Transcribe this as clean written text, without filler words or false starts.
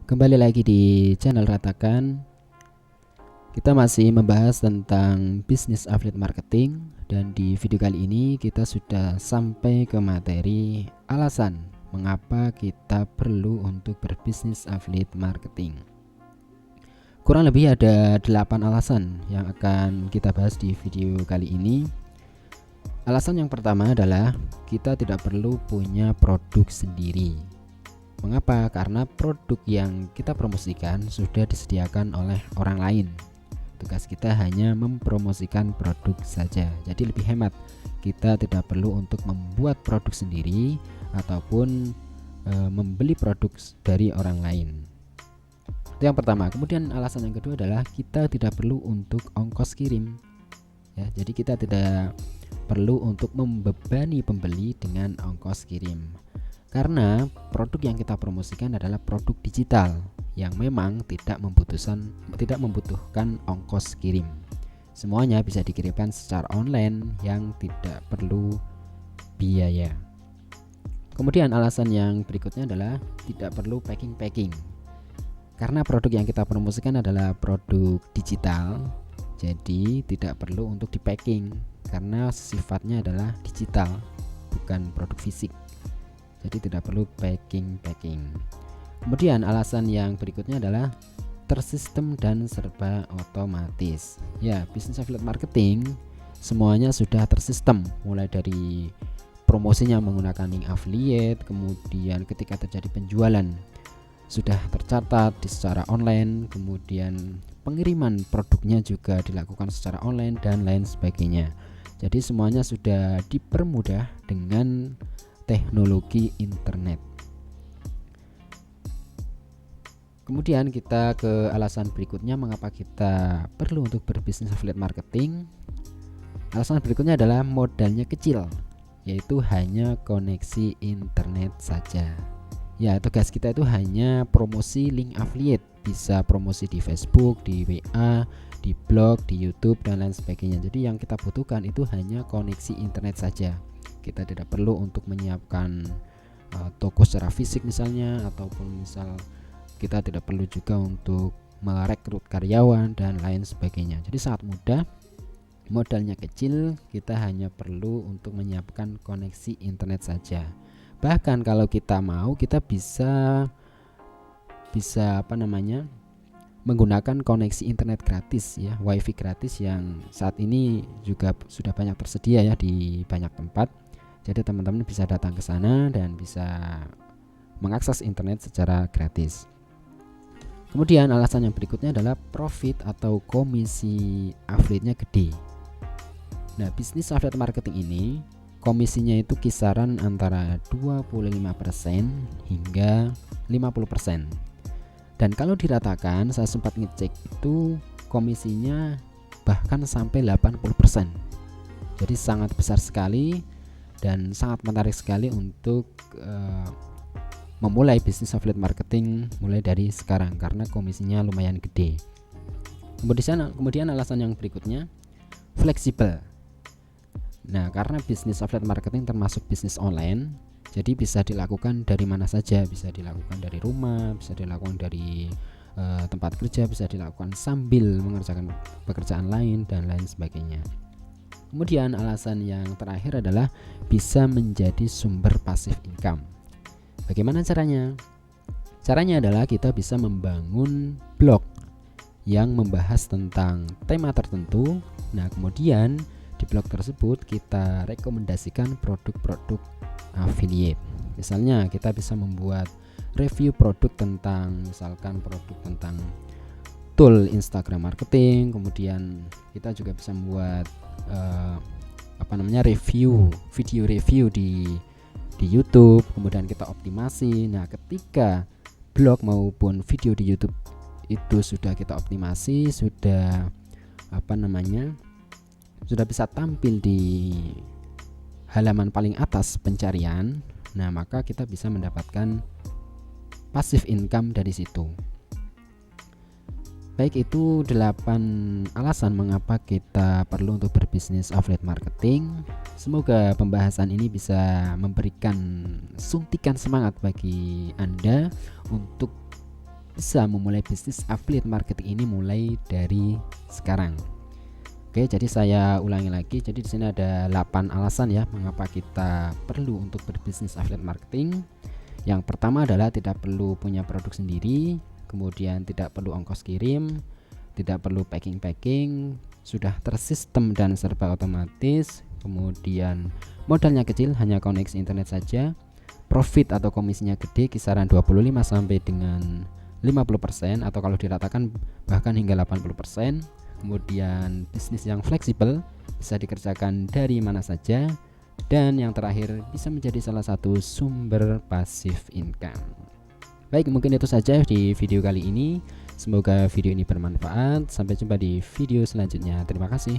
Kembali lagi di channel Ratakan. Kita masih membahas tentang bisnis affiliate marketing, dan di video kali ini kita sudah sampai ke materi alasan mengapa kita perlu untuk berbisnis affiliate marketing. Kurang lebih ada 8 alasan yang akan kita bahas di video kali ini. Alasan yang pertama adalah kita tidak perlu punya produk sendiri. Mengapa? Karena produk yang kita promosikan sudah disediakan oleh orang lain. Tugas kita hanya mempromosikan produk saja. Jadi lebih hemat. Kita tidak perlu untuk membuat produk sendiri ataupun membeli produk dari orang lain. Itu yang pertama. Kemudian alasan yang kedua adalah kita tidak perlu untuk ongkos kirim. Ya, jadi kita tidak perlu untuk membebani pembeli dengan ongkos kirim. Karena produk yang kita promosikan adalah produk digital yang memang tidak membutuhkan ongkos kirim. Semuanya bisa dikirimkan secara online yang tidak perlu biaya. Kemudian alasan yang berikutnya adalah tidak perlu packing. Karena produk yang kita promosikan adalah produk digital, jadi tidak perlu untuk di packing karena sifatnya adalah digital, bukan produk fisik. Jadi tidak perlu packing. Kemudian alasan yang berikutnya adalah tersistem dan serba otomatis. Ya, bisnis affiliate marketing semuanya sudah tersistem, mulai dari promosinya menggunakan link affiliate, kemudian ketika terjadi penjualan sudah tercatat di secara online, kemudian pengiriman produknya juga dilakukan secara online dan lain sebagainya. Jadi semuanya sudah dipermudah dengan teknologi internet. Kemudian kita ke alasan berikutnya mengapa kita perlu untuk berbisnis affiliate marketing. Alasan berikutnya adalah modalnya kecil, yaitu hanya koneksi internet saja. Ya, tugas kita itu hanya promosi link affiliate, bisa promosi di Facebook, di WA, di blog, di YouTube dan lain sebagainya. Jadi yang kita butuhkan itu hanya koneksi internet saja. Kita tidak perlu untuk menyiapkan toko secara fisik misalnya, ataupun misal kita tidak perlu juga untuk merekrut karyawan dan lain sebagainya. Jadi sangat mudah, modalnya kecil, kita hanya perlu untuk menyiapkan koneksi internet saja. Bahkan kalau kita mau, kita bisa menggunakan koneksi internet gratis ya, wifi gratis yang saat ini juga sudah banyak tersedia ya di banyak tempat. Jadi teman-teman bisa datang ke sana dan bisa mengakses internet secara gratis. Kemudian alasan yang berikutnya adalah profit atau komisi affiliate-nya gede. Nah, bisnis affiliate marketing ini komisinya itu kisaran antara 25% hingga 50%. Dan kalau diratakan, saya sempat ngecek itu komisinya bahkan sampai 80%. Jadi sangat besar sekali dan sangat menarik sekali untuk memulai bisnis affiliate marketing mulai dari sekarang karena komisinya lumayan gede. Kemudian alasan yang berikutnya fleksibel. Nah, karena bisnis affiliate marketing termasuk bisnis online, jadi bisa dilakukan dari mana saja, bisa dilakukan dari rumah, bisa dilakukan dari tempat kerja, bisa dilakukan sambil mengerjakan pekerjaan lain dan lain sebagainya. Kemudian alasan yang terakhir adalah bisa menjadi sumber passive income. Bagaimana caranya? Caranya adalah kita bisa membangun blog yang membahas tentang tema tertentu. Nah, kemudian di blog tersebut kita rekomendasikan produk-produk affiliate. Misalnya kita bisa membuat review produk tentang, misalkan produk tentang tool Instagram marketing. Kemudian kita juga bisa membuat video review di YouTube. Kemudian kita optimasi. Nah, ketika blog maupun video di YouTube itu sudah kita optimasi, sudah bisa tampil di halaman paling atas pencarian, nah maka kita bisa mendapatkan passive income dari situ. Baik, itu 8 alasan mengapa kita perlu untuk berbisnis affiliate marketing. Semoga pembahasan ini bisa memberikan suntikan semangat bagi Anda untuk bisa memulai bisnis affiliate marketing ini mulai dari sekarang. Oke, jadi saya ulangi lagi. Jadi di sini ada 8 alasan ya mengapa kita perlu untuk berbisnis affiliate marketing. Yang pertama adalah tidak perlu punya produk sendiri, kemudian tidak perlu ongkos kirim, tidak perlu packing, sudah tersistem dan serba otomatis, kemudian modalnya kecil, hanya koneksi internet saja, profit atau komisinya gede kisaran 25 sampai dengan 50% atau kalau diratakan bahkan hingga 80%. Kemudian bisnis yang fleksibel, bisa dikerjakan dari mana saja, dan yang terakhir bisa menjadi salah satu sumber pasif income. Baik, mungkin itu saja di video kali ini. Semoga video ini bermanfaat. Sampai jumpa di video selanjutnya. Terima kasih.